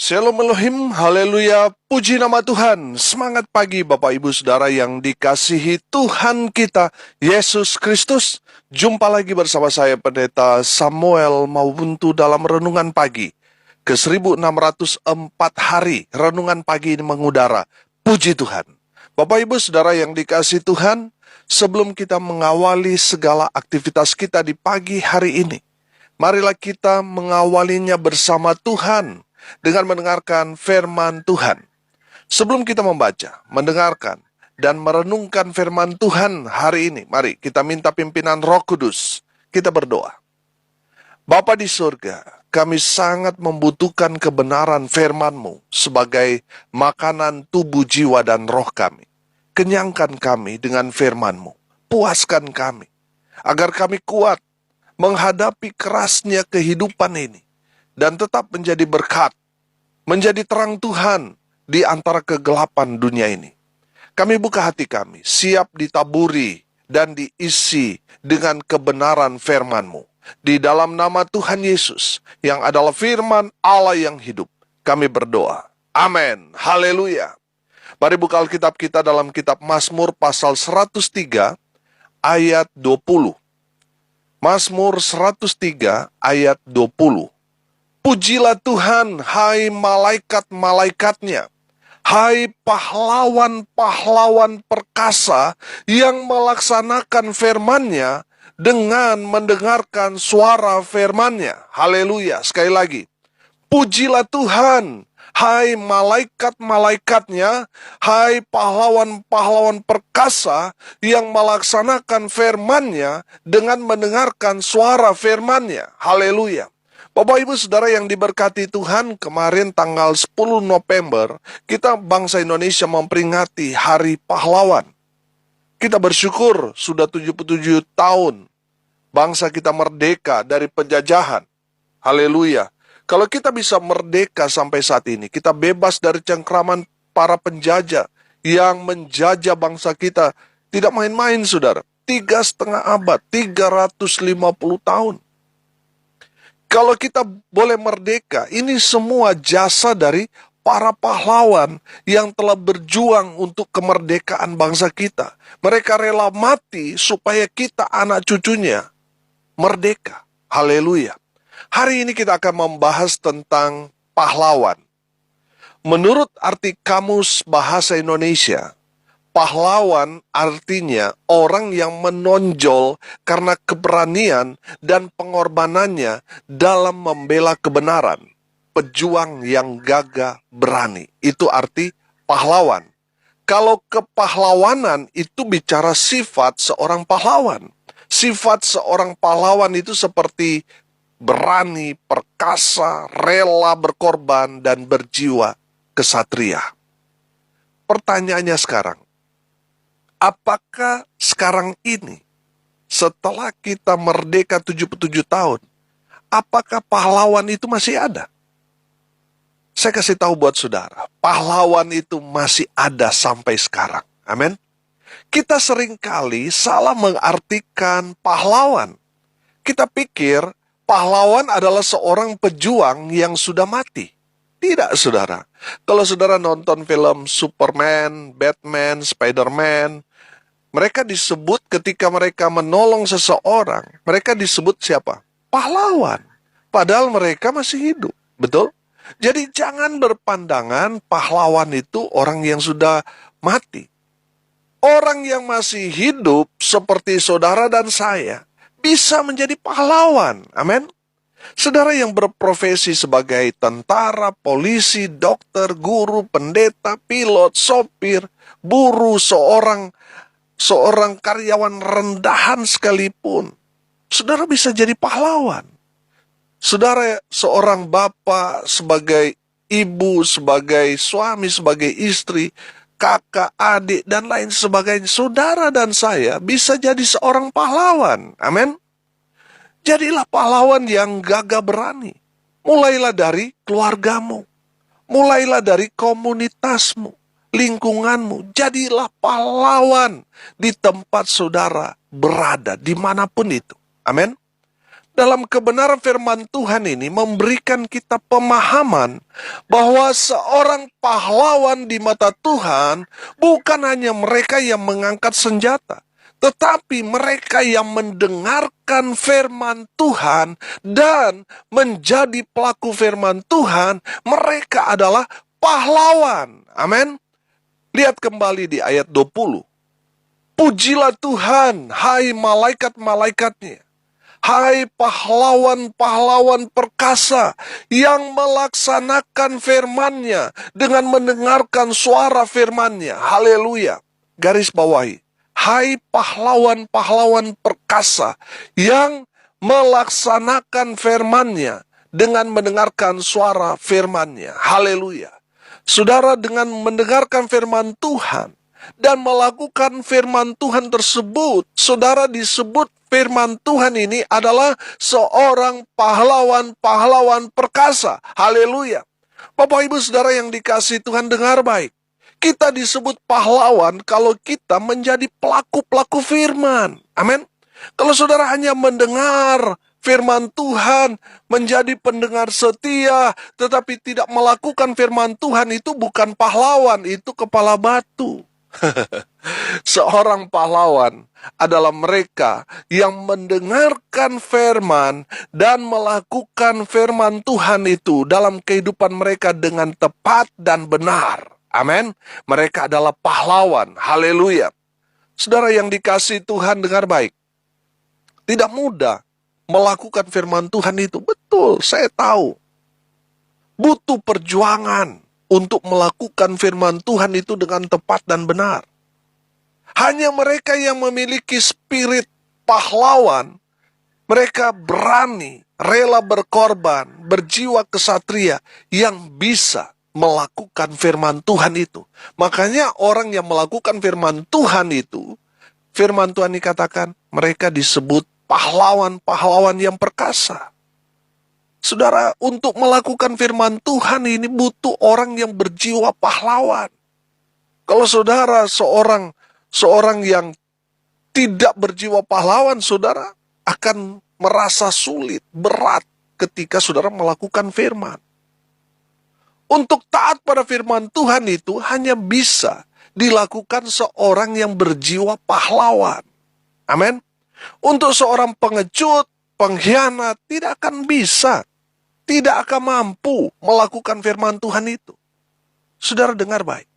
Shalom Elohim, haleluya, puji nama Tuhan. Semangat pagi Bapak Ibu Saudara yang dikasihi Tuhan kita, Yesus Kristus. Jumpa lagi bersama saya Pendeta Samuel Maupuntu dalam Renungan Pagi. Ke 1604 hari Renungan Pagi ini mengudara. Puji Tuhan. Bapak Ibu Saudara yang dikasihi Tuhan, sebelum kita mengawali segala aktivitas kita di pagi hari ini, marilah kita mengawalinya bersama Tuhan dengan mendengarkan firman Tuhan. Sebelum kita membaca, mendengarkan, dan merenungkan firman Tuhan hari ini, mari kita minta pimpinan Roh Kudus. Kita berdoa. Bapa di surga, kami sangat membutuhkan kebenaran firman-Mu sebagai makanan tubuh, jiwa, dan roh kami. Kenyangkan kami dengan firman-Mu. Puaskan kami, agar kami kuat menghadapi kerasnya kehidupan ini, dan tetap menjadi berkat, menjadi terang Tuhan di antara kegelapan dunia ini. Kami buka hati kami, siap ditaburi dan diisi dengan kebenaran firman-Mu. Di dalam nama Tuhan Yesus, yang adalah firman Allah yang hidup, kami berdoa. Amin. Haleluya. Mari buka Alkitab kita dalam kitab Mazmur pasal 103 ayat 20. Mazmur 103 ayat 20. Pujilah Tuhan, hai malaikat-malaikatnya, hai pahlawan-pahlawan perkasa yang melaksanakan firman-Nya dengan mendengarkan suara firman-Nya. Haleluya. Sekali lagi. Pujilah Tuhan, hai malaikat-malaikatnya, hai pahlawan-pahlawan perkasa yang melaksanakan firman-Nya dengan mendengarkan suara firman-Nya. Haleluya. Bapak Ibu Saudara yang diberkati Tuhan, kemarin tanggal 10 November, kita bangsa Indonesia memperingati Hari Pahlawan. Kita bersyukur sudah 77 tahun bangsa kita merdeka dari penjajahan. Haleluya. Kalau kita bisa merdeka sampai saat ini, kita bebas dari cengkraman para penjajah yang menjajah bangsa kita. Tidak main-main, saudara. 3,5 abad, 350 tahun. Kalau kita boleh merdeka, ini semua jasa dari para pahlawan yang telah berjuang untuk kemerdekaan bangsa kita. Mereka rela mati supaya kita anak cucunya merdeka. Haleluya. Hari ini kita akan membahas tentang pahlawan. Menurut arti Kamus Bahasa Indonesia, pahlawan artinya orang yang menonjol karena keberanian dan pengorbanannya dalam membela kebenaran. Pejuang yang gagah berani. Itu arti pahlawan. Kalau kepahlawanan itu bicara sifat seorang pahlawan. Sifat seorang pahlawan itu seperti berani, perkasa, rela berkorban, dan berjiwa kesatria. Pertanyaannya sekarang, apakah sekarang ini, setelah kita merdeka 77 tahun, apakah pahlawan itu masih ada? Saya kasih tahu buat saudara, pahlawan itu masih ada sampai sekarang. Amin. Kita seringkali salah mengartikan pahlawan. Kita pikir pahlawan adalah seorang pejuang yang sudah mati. Tidak, saudara. Kalau saudara nonton film Superman, Batman, Spider-Man, mereka disebut ketika mereka menolong seseorang, mereka disebut siapa? Pahlawan. Padahal mereka masih hidup. Betul? Jadi jangan berpandangan pahlawan itu orang yang sudah mati. Orang yang masih hidup seperti saudara dan saya bisa menjadi pahlawan. Amin. Saudara yang berprofesi sebagai tentara, polisi, dokter, guru, pendeta, pilot, sopir, buruh, seorang karyawan rendahan sekalipun, saudara bisa jadi pahlawan. Saudara seorang bapak, sebagai ibu, sebagai suami, sebagai istri, kakak, adik, dan lain sebagainya, saudara dan saya bisa jadi seorang pahlawan. Amin. Jadilah pahlawan yang gagah berani. Mulailah dari keluargamu. Mulailah dari komunitasmu, lingkunganmu. Jadilah pahlawan di tempat saudara berada, dimanapun itu. Amin. Dalam kebenaran firman Tuhan ini memberikan kita pemahaman bahwa seorang pahlawan di mata Tuhan bukan hanya mereka yang mengangkat senjata, tetapi mereka yang mendengarkan firman Tuhan dan menjadi pelaku firman Tuhan, mereka adalah pahlawan. Amin. Lihat kembali di ayat 20. Pujilah Tuhan, hai malaikat-malaikatnya. Hai pahlawan-pahlawan perkasa yang melaksanakan firman-Nya dengan mendengarkan suara firman-Nya. Haleluya. Garis bawahi. Hai pahlawan-pahlawan perkasa yang melaksanakan firman-Nya dengan mendengarkan suara firman-Nya. Haleluya. Saudara, dengan mendengarkan firman Tuhan dan melakukan firman Tuhan tersebut, saudara disebut firman Tuhan ini adalah seorang pahlawan-pahlawan perkasa. Haleluya. Bapak Ibu Saudara yang dikasihi Tuhan, dengar baik. Kita disebut pahlawan kalau kita menjadi pelaku-pelaku firman. Amin. Kalau saudara hanya mendengar firman Tuhan, menjadi pendengar setia, tetapi tidak melakukan firman Tuhan, itu bukan pahlawan, itu kepala batu. Seorang pahlawan adalah mereka yang mendengarkan firman dan melakukan firman Tuhan itu dalam kehidupan mereka dengan tepat dan benar. Amin. Mereka adalah pahlawan. Haleluya. Saudara yang dikasihi Tuhan, dengar baik. Tidak mudah melakukan firman Tuhan itu. Betul, saya tahu. Butuh perjuangan untuk melakukan firman Tuhan itu dengan tepat dan benar. Hanya mereka yang memiliki spirit pahlawan, mereka berani, rela berkorban, berjiwa kesatria yang bisa melakukan firman Tuhan itu. Makanya orang yang melakukan firman Tuhan itu, firman Tuhan dikatakan mereka disebut pahlawan-pahlawan yang perkasa. Saudara, untuk melakukan firman Tuhan ini butuh orang yang berjiwa pahlawan. Kalau saudara seorang yang tidak berjiwa pahlawan, saudara akan merasa sulit, berat ketika saudara melakukan firman. Untuk taat pada firman Tuhan itu hanya bisa dilakukan seorang yang berjiwa pahlawan. Amin. Untuk seorang pengecut, pengkhianat, tidak akan bisa, tidak akan mampu melakukan firman Tuhan itu. Saudara dengar baik.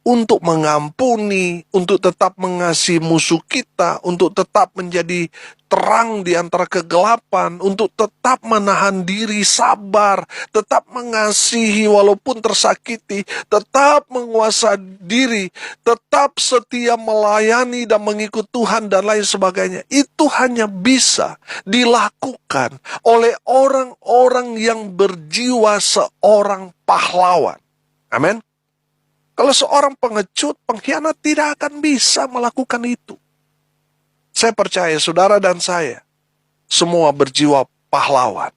Untuk mengampuni, untuk tetap mengasihi musuh kita, untuk tetap menjadi terang di antara kegelapan, untuk tetap menahan diri, sabar, tetap mengasihi walaupun tersakiti, tetap menguasai diri, tetap setia melayani dan mengikut Tuhan dan lain sebagainya. Itu hanya bisa dilakukan oleh orang-orang yang berjiwa seorang pahlawan. Amin. Kalau seorang pengecut, pengkhianat tidak akan bisa melakukan itu. Saya percaya saudara dan saya semua berjiwa pahlawan.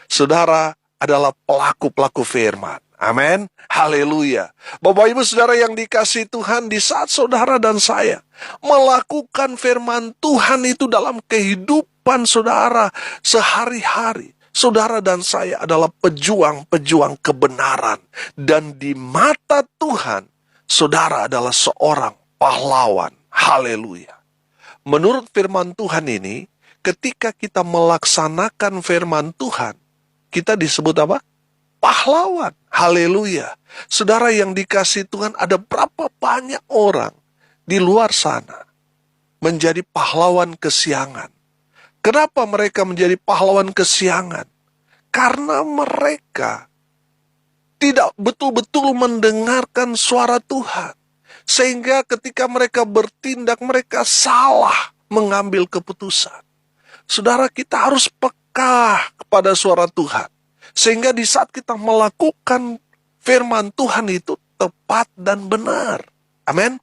Saudara adalah pelaku-pelaku firman. Amin. Haleluya. Bapak Ibu Saudara yang dikasihi Tuhan, di saat saudara dan saya melakukan firman Tuhan itu dalam kehidupan saudara sehari-hari, saudara dan saya adalah pejuang-pejuang kebenaran. Dan di mata Tuhan, saudara adalah seorang pahlawan. Haleluya. Menurut firman Tuhan ini, ketika kita melaksanakan firman Tuhan, kita disebut apa? Pahlawan. Haleluya. Saudara yang dikasihi Tuhan, ada berapa banyak orang di luar sana menjadi pahlawan kesiangan. Kenapa mereka menjadi pahlawan kesiangan? Karena mereka tidak betul-betul mendengarkan suara Tuhan. Sehingga ketika mereka bertindak, mereka salah mengambil keputusan. Saudara, kita harus peka kepada suara Tuhan. Sehingga di saat kita melakukan firman Tuhan itu tepat dan benar. Amin.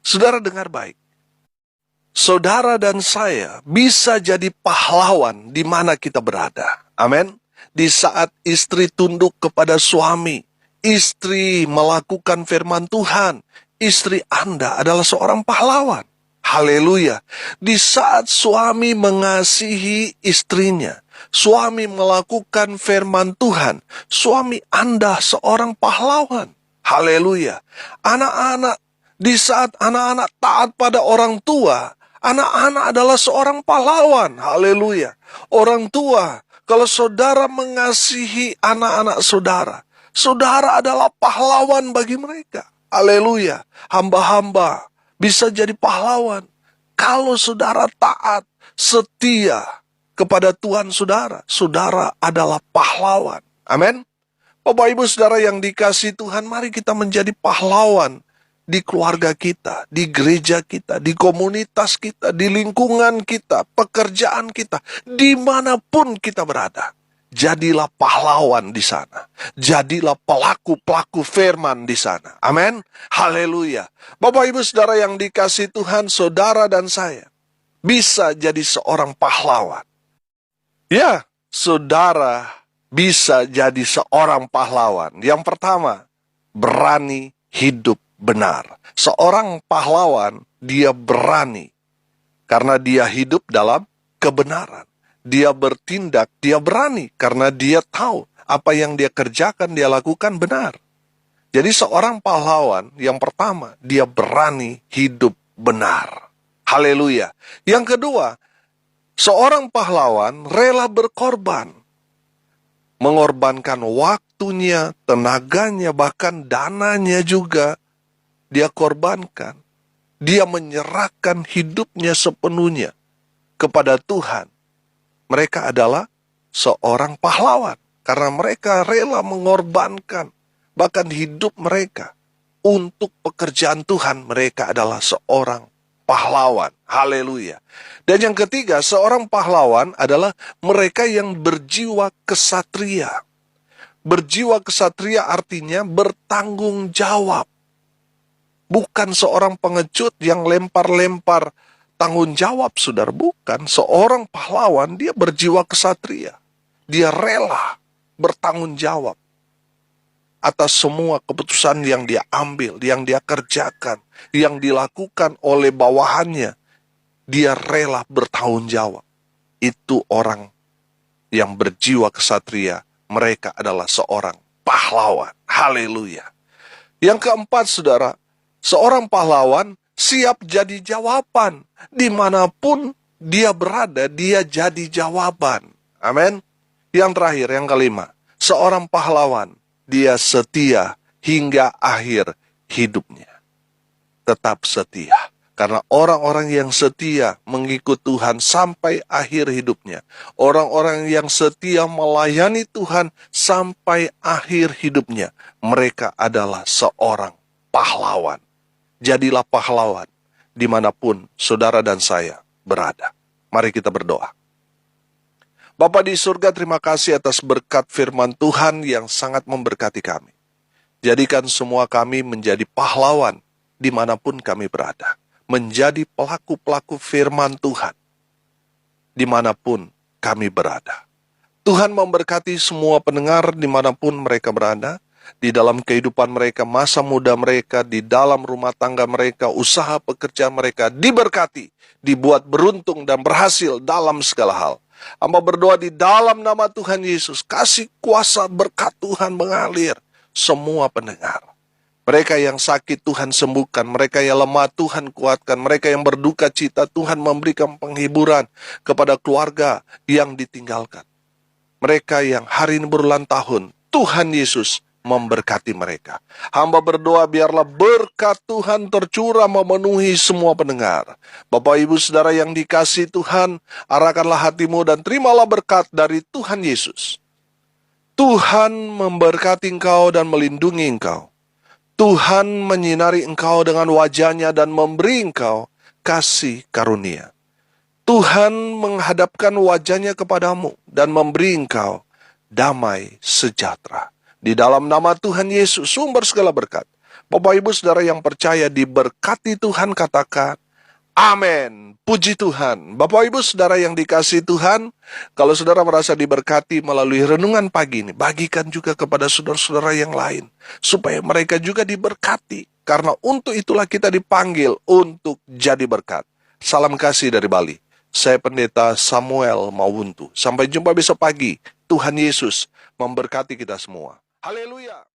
Saudara dengar baik. Saudara dan saya bisa jadi pahlawan di mana kita berada. Amin. Di saat istri tunduk kepada suami, istri melakukan firman Tuhan, istri Anda adalah seorang pahlawan. Haleluya. Di saat suami mengasihi istrinya, suami melakukan firman Tuhan, suami Anda seorang pahlawan. Haleluya. Anak-anak, di saat anak-anak taat pada orang tua, anak-anak adalah seorang pahlawan. Haleluya. Orang tua, kalau saudara mengasihi anak-anak saudara, saudara adalah pahlawan bagi mereka. Haleluya. Hamba-hamba bisa jadi pahlawan kalau saudara taat, setia kepada Tuhan saudara. Saudara adalah pahlawan. Amin. Bapak Ibu Saudara yang dikasihi Tuhan, mari kita menjadi pahlawan di keluarga kita, di gereja kita, di komunitas kita, di lingkungan kita, pekerjaan kita, dimanapun kita berada. Jadilah pahlawan di sana. Jadilah pelaku-pelaku firman di sana. Amin. Haleluya. Bapak Ibu Saudara yang dikasihi Tuhan, saudara dan saya bisa jadi seorang pahlawan. Ya, saudara bisa jadi seorang pahlawan. Yang pertama, berani hidup benar. Seorang pahlawan, dia berani karena dia hidup dalam kebenaran. Dia bertindak, dia berani karena dia tahu apa yang dia kerjakan, dia lakukan benar. Jadi seorang pahlawan, yang pertama, dia berani hidup benar. Haleluya. Yang kedua, seorang pahlawan rela berkorban. Mengorbankan waktunya, tenaganya, bahkan dananya juga dia korbankan. Dia menyerahkan hidupnya sepenuhnya kepada Tuhan. Mereka adalah seorang pahlawan karena mereka rela mengorbankan bahkan hidup mereka untuk pekerjaan Tuhan. Mereka adalah seorang pahlawan. Haleluya. Dan yang ketiga, seorang pahlawan adalah mereka yang berjiwa kesatria. Berjiwa kesatria artinya bertanggung jawab. Bukan seorang pengecut yang lempar-lempar tanggung jawab, saudara. Bukan. Seorang pahlawan, dia berjiwa kesatria. Dia rela bertanggung jawab atas semua keputusan yang dia ambil, yang dia kerjakan, yang dilakukan oleh bawahannya. Dia rela bertanggung jawab. Itu orang yang berjiwa kesatria. Mereka adalah seorang pahlawan. Haleluya. Yang keempat, saudara, seorang pahlawan siap jadi jawaban. Dimanapun dia berada, dia jadi jawaban. Amin. Yang terakhir, yang kelima, seorang pahlawan, dia setia hingga akhir hidupnya. Tetap setia. Karena orang-orang yang setia mengikut Tuhan sampai akhir hidupnya. Orang-orang yang setia melayani Tuhan sampai akhir hidupnya. Mereka adalah seorang pahlawan. Jadilah pahlawan dimanapun saudara dan saya berada. Mari kita berdoa. Bapa di surga, terima kasih atas berkat firman Tuhan yang sangat memberkati kami. Jadikan semua kami menjadi pahlawan dimanapun kami berada. Menjadi pelaku-pelaku firman Tuhan dimanapun kami berada. Tuhan memberkati semua pendengar dimanapun mereka berada. Di dalam kehidupan mereka, masa muda mereka, di dalam rumah tangga mereka, usaha pekerjaan mereka diberkati, dibuat beruntung dan berhasil dalam segala hal. Hamba berdoa di dalam nama Tuhan Yesus, kasih kuasa berkat Tuhan mengalir semua pendengar. Mereka yang sakit Tuhan sembuhkan, mereka yang lemah Tuhan kuatkan, mereka yang berduka cita Tuhan memberikan penghiburan kepada keluarga yang ditinggalkan. Mereka yang hari ini berulang tahun, Tuhan Yesus memberkati mereka. Hamba berdoa biarlah berkat Tuhan tercurah memenuhi semua pendengar. Bapak Ibu Saudara yang dikasihi Tuhan, arahkanlah hatimu dan terimalah berkat dari Tuhan Yesus. Tuhan memberkati engkau dan melindungi engkau. Tuhan menyinari engkau dengan wajah-Nya dan memberi engkau kasih karunia. Tuhan menghadapkan wajah-Nya kepadamu dan memberi engkau damai sejahtera. Di dalam nama Tuhan Yesus, sumber segala berkat. Bapak Ibu Saudara yang percaya diberkati Tuhan, katakan amin. Puji Tuhan. Bapak Ibu Saudara yang dikasihi Tuhan, kalau saudara merasa diberkati melalui renungan pagi ini, bagikan juga kepada saudara-saudara yang lain, supaya mereka juga diberkati. Karena untuk itulah kita dipanggil untuk jadi berkat. Salam kasih dari Bali. Saya Pendeta Samuel Mawuntu. Sampai jumpa besok pagi. Tuhan Yesus memberkati kita semua. Haleluya.